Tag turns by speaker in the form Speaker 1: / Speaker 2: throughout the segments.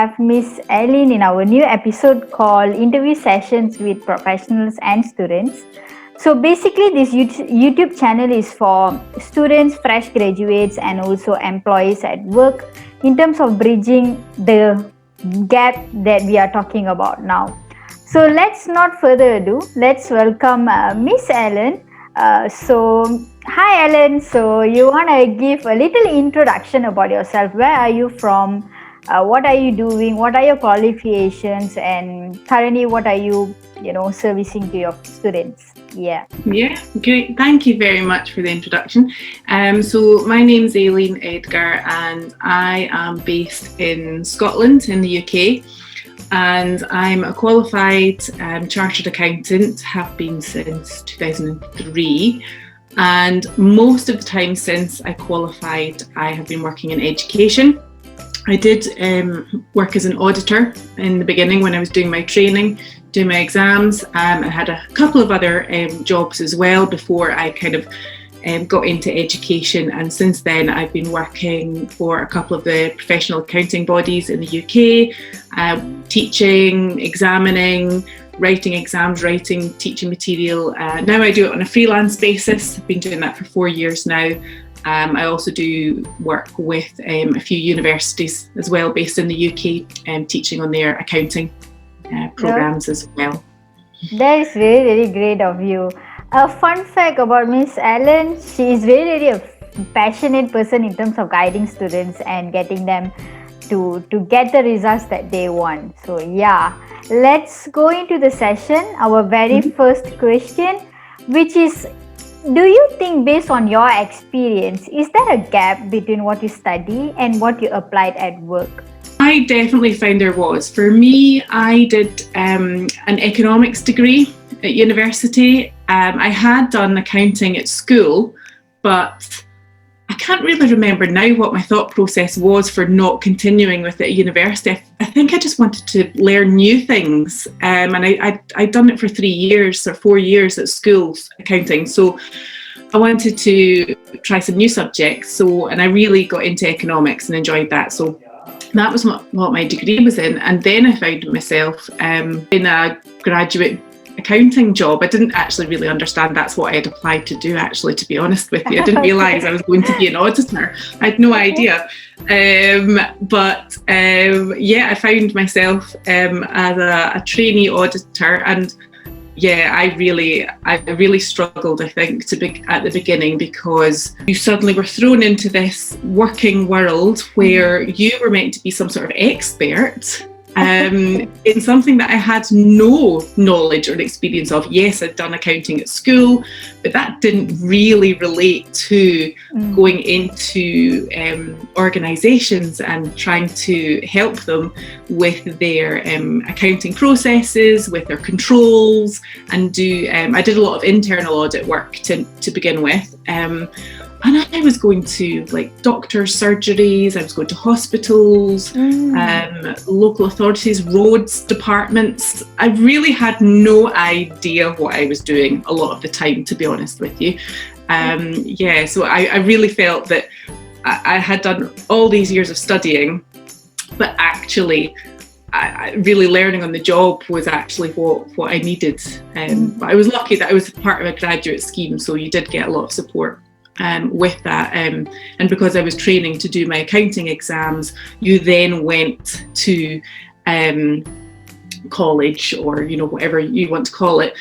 Speaker 1: have Miss Aileen in our new episode called Interview Sessions with Professionals and Students. So basically, this YouTube channel is for students, fresh graduates, and also employees at work in terms of bridging the gap that we are talking about now. So let's not further ado. Let's welcome Miss Aileen. Hi Ellen. So you want to give a little introduction about yourself? Where are you from? What are you doing? What are your qualifications? And currently, what are you, servicing to your students?
Speaker 2: Yeah, great. Thank you very much for the introduction. So my name's Aileen Edgar, and I am based in Scotland in the UK. And I'm a qualified chartered accountant, have been since 2003. And most of the time since I qualified, I have been working in education. I did work as an auditor in the beginning when I was doing my training, doing my exams. I had a couple of other jobs as well before I kind of got into education, and since then I've been working for a couple of the professional accounting bodies in the UK, teaching, examining, writing exams, writing teaching material. Now I do it on a freelance basis. I've been doing that for 4 years now. I also do work with a few universities as well based in the UK, teaching on their accounting programs as well.
Speaker 1: That is very, very great of you. A fun fact about Miss Aileen, she is really a passionate person in terms of guiding students and getting them to get the results that they want. So yeah, let's go into the session. Our very first question, which is, do you think based on your experience, is there a gap between what you study and what you applied at work?
Speaker 2: I definitely found there was. For me, I did an economics degree at university. I had done accounting at school, but I can't really remember now what my thought process was for not continuing with it at university. I think I just wanted to learn new things. And I'd done it for 3 years or 4 years at school, accounting. So I wanted to try some new subjects. And I really got into economics and enjoyed that. So that was what my degree was in. And then I found myself in a graduate accounting job. I didn't actually really understand that's what I had applied to do, actually, to be honest with you. I didn't realise I was going to be an auditor. I had no idea. I found myself as a trainee auditor, and I really struggled, I think, at the beginning, because you suddenly were thrown into this working world where you were meant to be some sort of expert in something that I had no knowledge or experience of. Yes, I'd done accounting at school, but that didn't really relate to going into organisations and trying to help them with their accounting processes, with their controls, and I did a lot of internal audit work to begin with. And I was going to doctors' surgeries, I was going to hospitals, local authorities, roads departments. I really had no idea what I was doing a lot of the time, to be honest with you. So I really felt that I had done all these years of studying, but actually really learning on the job was actually what I needed. But I was lucky that I was part of a graduate scheme, so you did get a lot of support with that, and because I was training to do my accounting exams, you then went to college, or whatever you want to call it,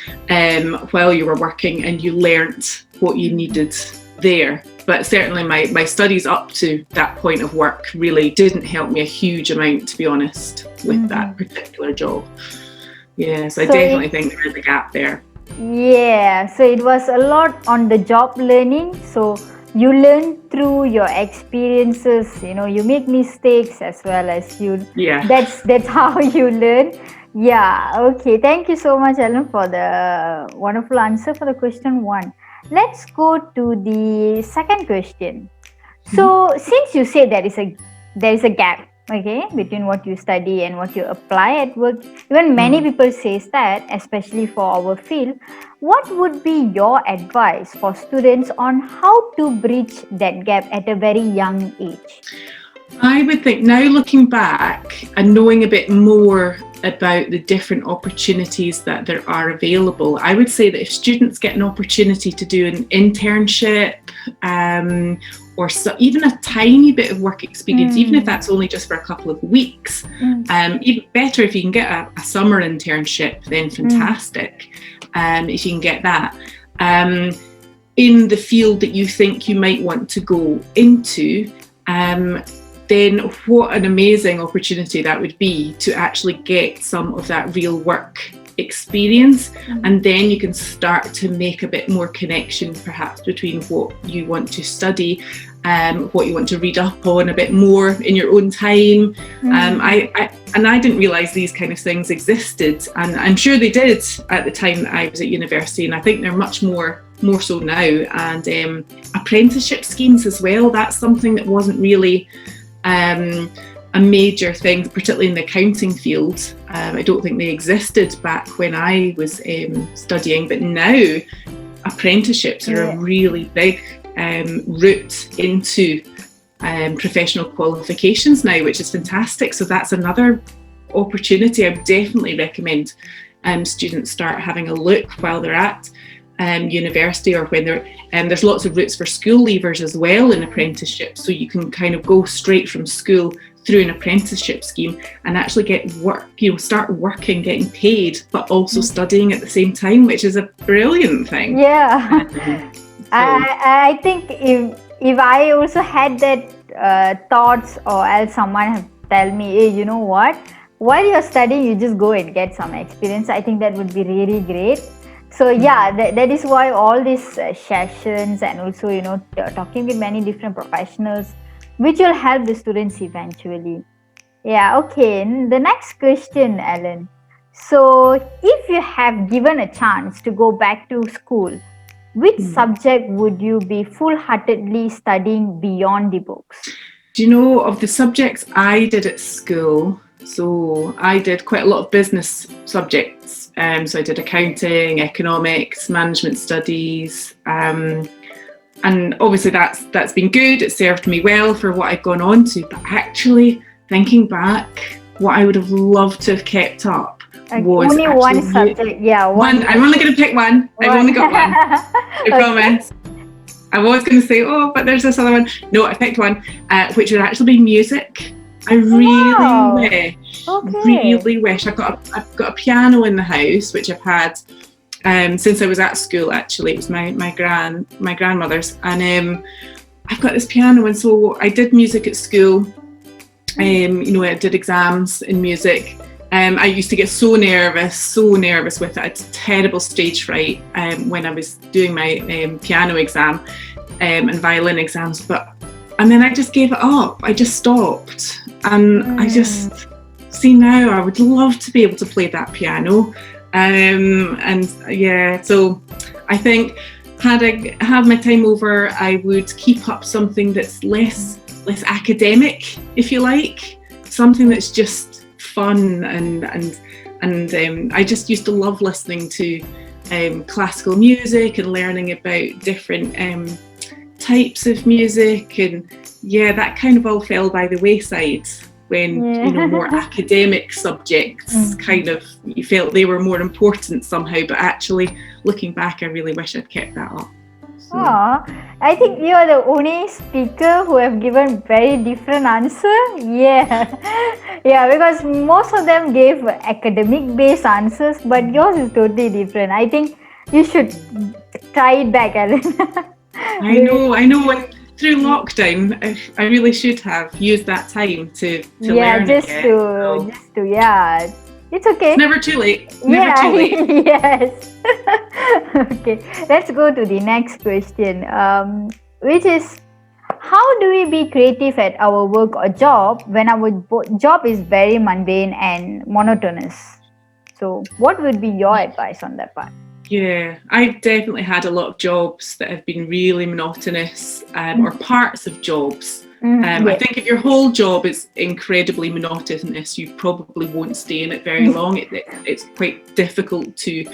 Speaker 2: while you were working, and you learnt what you needed there. But certainly my studies up to that point of work really didn't help me a huge amount, to be honest, with that particular job. So I definitely think there is a gap there.
Speaker 1: Yeah, so it was a lot on the job learning. So you learn through your experiences, you make mistakes as well as you.
Speaker 2: Yeah.
Speaker 1: That's how you learn. Yeah, okay. Thank you so much, Ellen, for the wonderful answer for the question 1. Let's go to the second question. So since you say there is a gap, okay, between what you study and what you apply at work, even many people says that, especially for our field, what would be your advice for students on how to bridge that gap at a very young age?
Speaker 2: I would think now, looking back and knowing a bit more about the different opportunities that there are available, I would say that if students get an opportunity to do an internship, or even a tiny bit of work experience, even if that's only just for a couple of weeks, even better if you can get a summer internship, then fantastic. If you can get that in the field that you think you might want to go into, then what an amazing opportunity that would be to actually get some of that real work experience. And then you can start to make a bit more connection perhaps between what you want to study, what you want to read up on a bit more in your own time. I didn't realise these kind of things existed, and I'm sure they did at the time that I was at university, and I think they're much more so now. And apprenticeship schemes as well, that's something that wasn't really a major thing, particularly in the accounting field. I don't think they existed back when I was studying, but now apprenticeships are a really big route into professional qualifications now, which is fantastic. So that's another opportunity I would definitely recommend students start having a look while they're at university, or when they're there's lots of routes for school leavers as well in apprenticeships, so you can kind of go straight from school through an apprenticeship scheme and actually get work, start working, getting paid, but also studying at the same time, which is a brilliant thing.
Speaker 1: I think if I also had that thoughts, or else someone have tell me, hey, you know what, while you're studying you just go and get some experience, I think that would be really great. So that is why all these sessions, and also talking with many different professionals, which will help the students eventually. Okay, the next question, Ellen. So if you have given a chance to go back to school, which subject would you be full-heartedly studying beyond the books?
Speaker 2: Do you know, of the subjects I did at school, so I did quite a lot of business subjects. So I did accounting, economics, management studies, and obviously that's been good. It served me well for what I've gone on to. But actually, thinking back, what I would have loved to have kept up was
Speaker 1: only one subject.
Speaker 2: One. I'm only going to pick one. I've only got one. I promise. I was going to say, but there's this other one. No, I picked one, which would actually be music. I really wish. I've got a piano in the house, which I've had since I was at school. Actually, it was my grandmother's, and I've got this piano, and so I did music at school. I did exams in music. I used to get so nervous with it. I had terrible stage fright when I was doing my piano exam and violin exams, and then I just gave it up. I just stopped. And I just see now I would love to be able to play that piano. So I think had I had my time over, I would keep up something that's less academic, if you like, something that's just fun, and I just used to love listening to classical music and learning about different types of music, and that kind of all fell by the wayside when more academic subjects kind of, you felt they were more important somehow. But actually, looking back, I really wish I'd kept that up. So.
Speaker 1: I think you are the only speaker who have given very different answer. Because most of them gave academic based answers, but yours is totally different. I think you should try it back, Ellen.
Speaker 2: I know. Through lockdown, I really should have used that time to learn again.
Speaker 1: It's okay.
Speaker 2: It's never too late. Never too late.
Speaker 1: Yes. Okay, let's go to the next question, which is, how do we be creative at our work or job when our job is very mundane and monotonous? So what would be your advice on that part?
Speaker 2: Yeah, I've definitely had a lot of jobs that have been really monotonous, or parts of jobs. I think if your whole job is incredibly monotonous, you probably won't stay in it very long. It's quite difficult to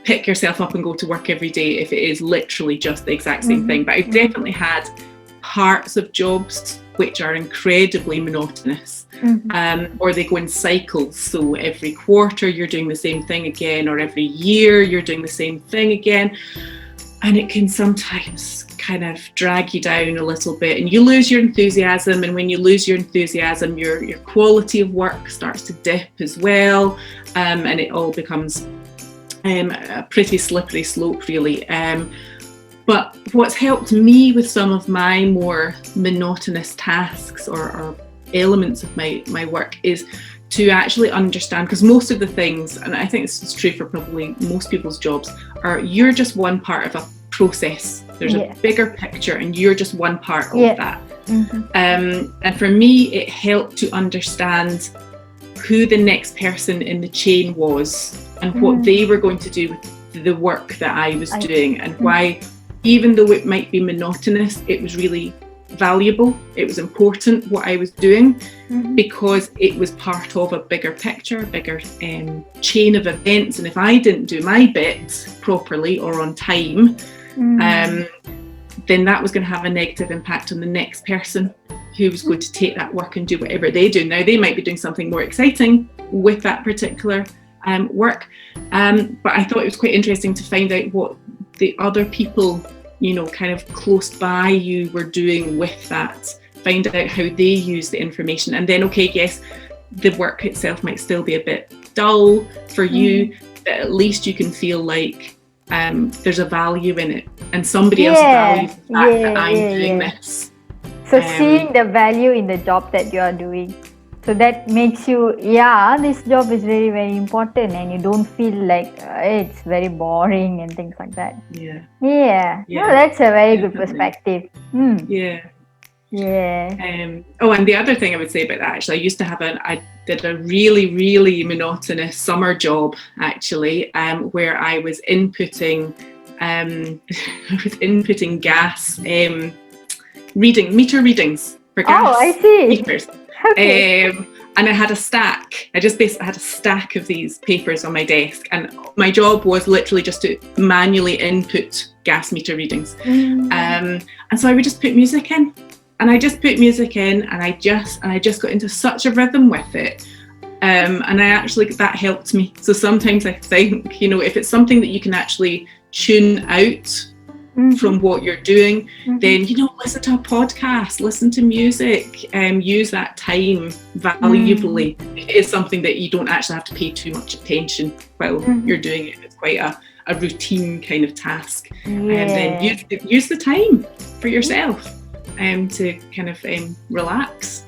Speaker 2: pick yourself up and go to work every day if it is literally just the exact same thing. But I've definitely had parts of jobs which are incredibly monotonous, or they go in cycles. So every quarter you're doing the same thing again, or every year you're doing the same thing again. And it can sometimes kind of drag you down a little bit, and you lose your enthusiasm. And when you lose your enthusiasm, your quality of work starts to dip as well, and it all becomes a pretty slippery slope, really. But what's helped me with some of my more monotonous tasks or elements of my work is to actually understand, because most of the things, and I think this is true for probably most people's jobs, are you're just one part of a process. There's a bigger picture and you're just one part of that. And for me, it helped to understand who the next person in the chain was and what they were going to do with the work that I was doing, and why, even though it might be monotonous, it was really valuable. It was important what I was doing, because it was part of a bigger picture, a bigger chain of events. And if I didn't do my bit properly or on time, then that was going to have a negative impact on the next person who was going to take that work and do whatever they do. Now, they might be doing something more exciting with that particular work, but I thought it was quite interesting to find out what the other people, kind of close by you were doing with that, find out how they use the information. And then, okay, yes, the work itself might still be a bit dull for you, but at least you can feel like there's a value in it, and somebody else values the fact that I'm doing this.
Speaker 1: So seeing the value in the job that you are doing, so that makes you, this job is very, very important, and you don't feel like it's very boring and things like that. No, that's a very good perspective.
Speaker 2: And the other thing I would say about that, actually, I did a really, really monotonous summer job, actually, where I was inputting gas meter readings for gas meters. Okay. And I had a stack. I just basically had a stack of these papers on my desk, and my job was literally just to manually input gas meter readings. And so I would just put music in. And I just put music in, and I just got into such a rhythm with it. And that helped me. So sometimes I think, if it's something that you can actually tune out from what you're doing, then, listen to a podcast, listen to music, use that time valuably. It is something that you don't actually have to pay too much attention while you're doing it. It's quite a routine kind of task. And then use the time for yourself. To kind of relax.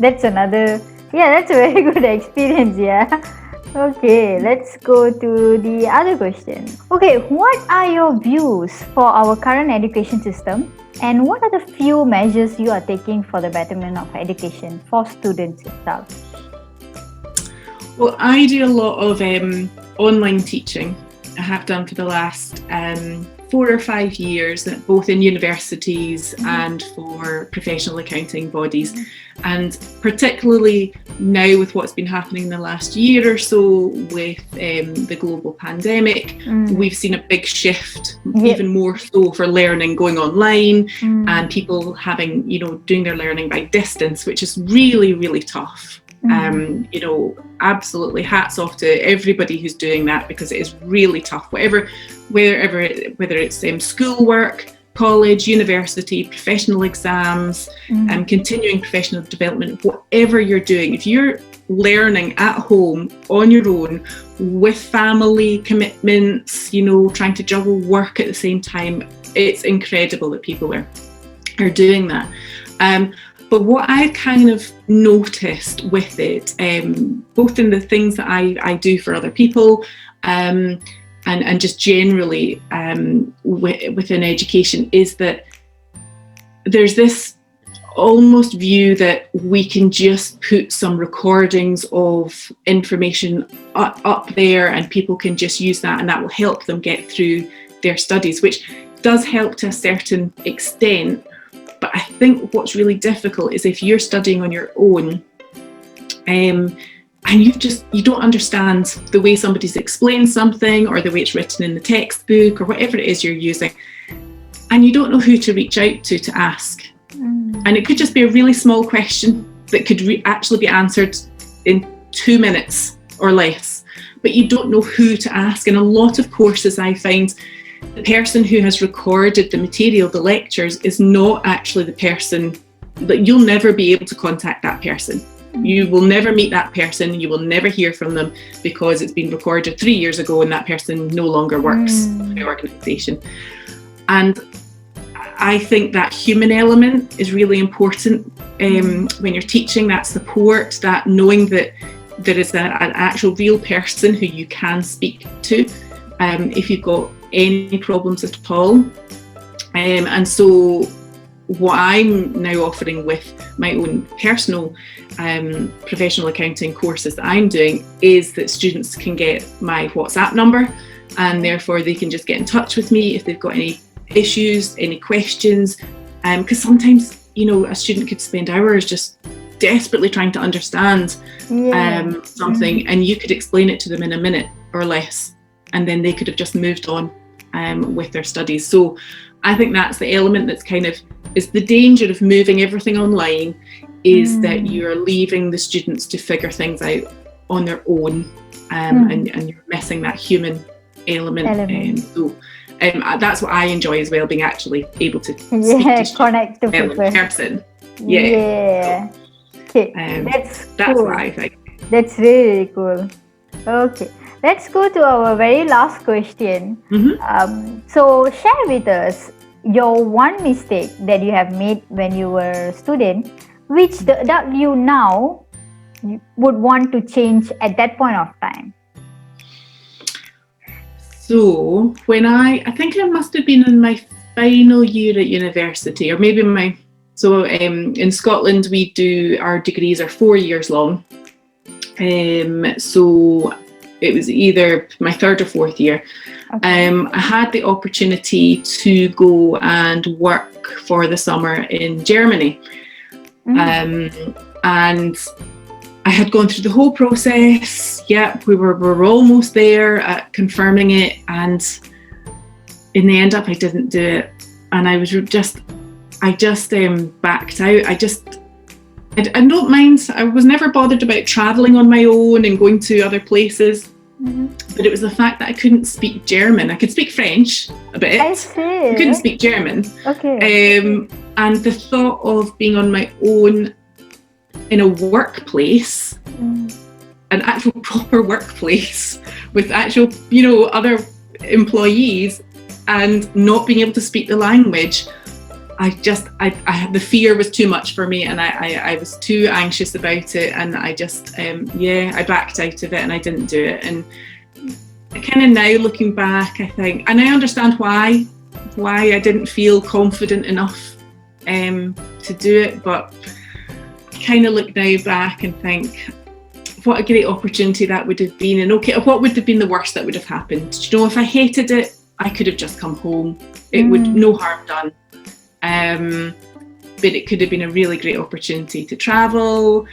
Speaker 1: That's a very good experience. Okay, let's go to the other question. Okay, what are your views for our current education system, and what are the few measures you are taking for the betterment of education for students itself?
Speaker 2: Well, I do a lot of online teaching. I have done for the last 4 or 5 years, both in universities and for professional accounting bodies. And particularly now with what's been happening in the last year or so with the global pandemic, we've seen a big shift, even more so for learning going online, and people having, doing their learning by distance, which is really, really tough. Absolutely hats off to everybody who's doing that, because it is really tough, whether it's schoolwork, college, university, professional exams, continuing professional development, whatever you're doing. If you're learning at home on your own with family commitments, trying to juggle work at the same time, it's incredible that people are doing that. But what I've kind of noticed with it, both in the things that I do for other people, and just generally within education, is that there's this almost view that we can just put some recordings of information up there, and people can just use that, and that will help them get through their studies, which does help to a certain extent. But I think what's really difficult is if you're studying on your own, and you don't understand the way somebody's explained something, or the way it's written in the textbook, or whatever it is you're using, and you don't know who to reach out to ask. And it could just be a really small question that could actually be answered in 2 minutes or less, but you don't know who to ask. In a lot of courses, I find the person who has recorded the material, the lectures, is not actually the person. That you'll never be able to contact that person. You will never meet that person. You will never hear from them because it's been recorded 3 years ago and that person no longer works for the organisation. And I think that human element is really important when you're teaching, that support, that knowing that there is an actual real person who you can speak to if you've got any problems at all. And so what I'm now offering with my own personal professional accounting courses that I'm doing is that students can get my WhatsApp number, and therefore they can just get in touch with me if they've got any issues, any questions, because sometimes, you know, a student could spend hours just desperately trying to understand something, and you could explain it to them in a minute or less, and then they could have just moved on with their studies. So I think that's the element that's kind of is the danger of moving everything online, is that you're leaving the students to figure things out on their own, and you're missing that human element. So that's what I enjoy as well, being actually able to speak to
Speaker 1: connect to people
Speaker 2: in person.
Speaker 1: Okay, that's cool.
Speaker 2: what I think.
Speaker 1: That's really cool. Okay, let's go to our very last question. So share with us your one mistake that you have made when you were a student, which that you now would want to change at that point of time.
Speaker 2: So when I think I must have been in my final year at university, or maybe in Scotland we do, our degrees are 4 years long. So it was either my third or fourth year. I had the opportunity to go and work for the summer in Germany. And I had gone through the whole process. We were almost there at confirming it, and in the end I didn't do it, and I just backed out. I don't mind. I was never bothered about travelling on my own and going to other places, but it was the fact that I couldn't speak German. I could speak French a bit.
Speaker 1: I see.
Speaker 2: I couldn't speak German. And the thought of being on my own in a workplace, an actual proper workplace with actual, other employees, and not being able to speak the language, I had, the fear was too much for me, and I was too anxious about it, and I just I backed out of it and I didn't do it. And I kind of now looking back, I think, and I understand why I didn't feel confident enough to do it, but I kind of look now back and think what a great opportunity that would have been. And okay, what would have been the worst that would have happened? If I hated it, I could have just come home. It would, no harm done. But it could have been a really great opportunity to travel,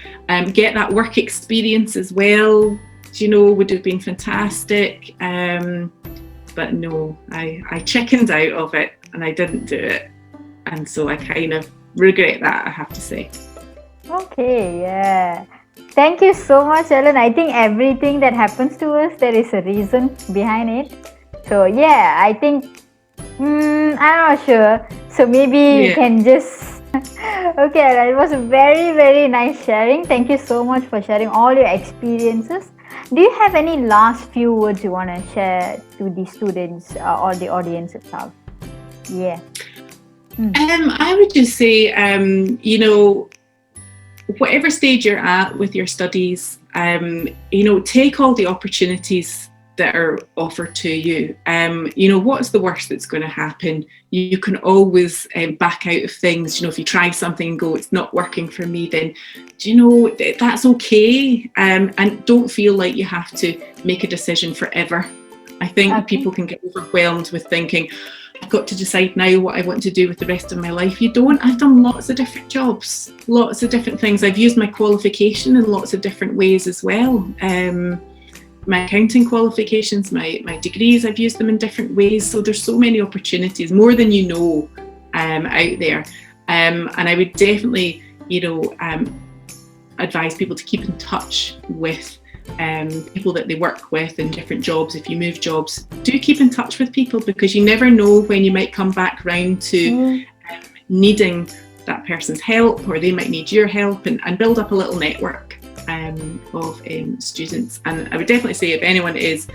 Speaker 2: get that work experience as well, would have been fantastic. But no, I chickened out of it and I didn't do it. And so I kind of regret that, I have to say.
Speaker 1: Okay, yeah. Thank you so much, Ellen. I think everything that happens to us, there is a reason behind it. So yeah, I think, I'm not sure. So maybe you can just... Okay, that was a very, very nice sharing. Thank you so much for sharing all your experiences. Do you have any last few words you want to share to the students or the audience itself? Yeah.
Speaker 2: I would just say, whatever stage you're at with your studies, take all the opportunities that are offered to you. What's the worst that's going to happen? You can always back out of things. If you try something and go, it's not working for me, then that's okay. And don't feel like you have to make a decision forever. I think people can get overwhelmed with thinking, I've got to decide now what I want to do with the rest of my life. You don't. I've done lots of different jobs, lots of different things. I've used my qualification in lots of different ways as well. My accounting qualifications, my degrees, I've used them in different ways. So there's so many opportunities, more than you know, out there. And I would definitely, advise people to keep in touch with people that they work with in different jobs. If you move jobs, do keep in touch with people, because you never know when you might come back round to needing that person's help, or they might need your help, and build up a little network of students. And I would definitely say, if anyone is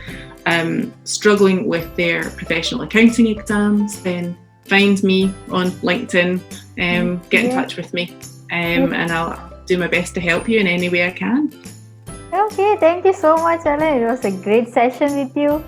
Speaker 2: struggling with their professional accounting exams, then find me on LinkedIn, get in touch with me, and I'll do my best to help you in any way I can.
Speaker 1: Okay, thank you so much, Ellen. It was a great session with you.